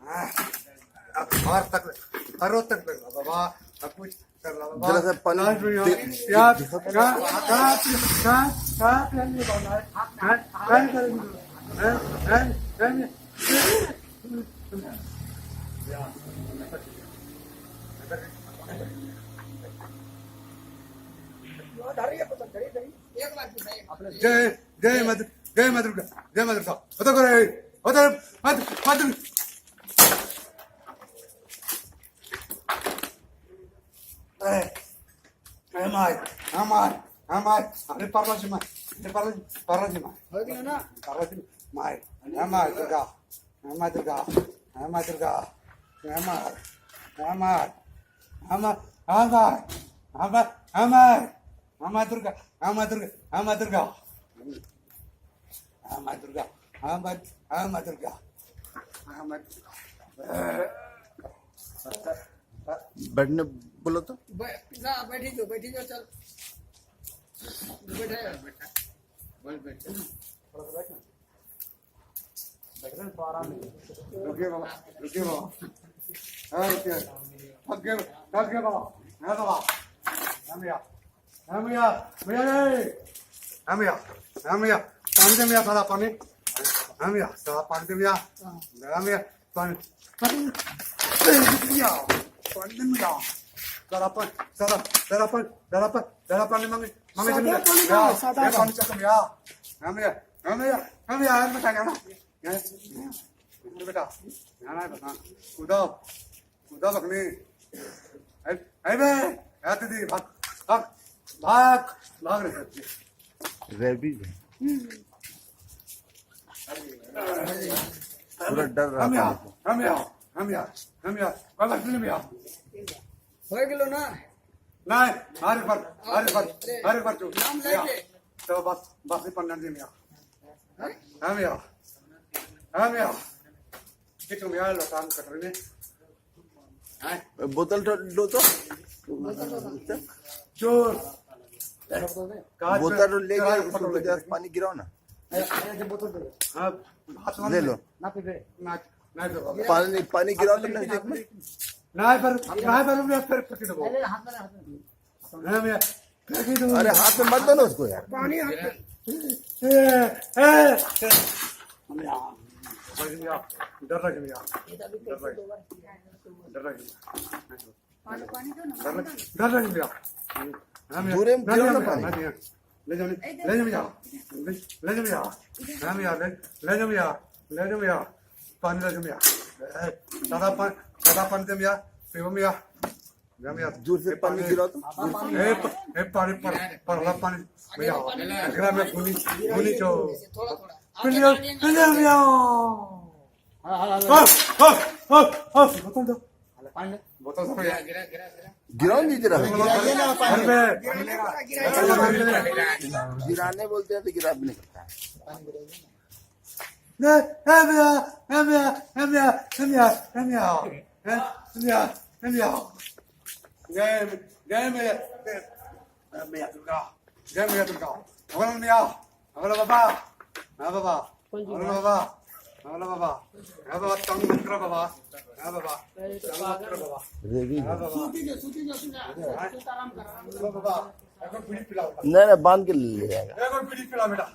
बाहर तक हरों तक लगा बाबा अब कुछ कर ला बाबा जरा सा पानी यार जय जय मधुर जय मधुर जय मधुर साहब होता करे होता मत मत अरे parlaci mai Durga Durga बैठने बोलो तो बैठी जो चल बैठा रुकिए बाबा हाँ रुकिए थक गए बाबा हाँ बाबा हाँ भैया पानी दे भैया सारा पानी हाँ भैया सारा पानी दे भैया पानी जरा पानी मांगे पानी चाहिए भैया हम यार बता क्या ना बेटा यहाँ बता कूदो बकनी अरे बे यार दीदी भाग रहे रेबीज पूरा डर रहा था हम यार कोई बात नहीं भैया हो गेलो ना नहीं हर बार चुप तो बस ही पन्ना दे भैया हम यार कितने भैया लोटान कट रहे हैं बोतल लो तो चोर बोतल लेके उसको पानी गिराओ ना ले लो पानी गिराओ तो नजदीक में अरे हाथ में मत दो ना उसको यार पानी डर लगे भैया दूरे में गिराओ ना पानी ले जाओ भैया पानी ले जाओ भैया सादा पानी दे भैया पीओ भैया दूर से पानी गिराओ तो पानी पर पानी भैया अगला में गुनी जो बोतल दो भैया गिराओ नहीं जरा गिराने गिराने बोलते हैं तो गिरा भी नहीं सकता नहीं बांध के ले जाएगा बेटा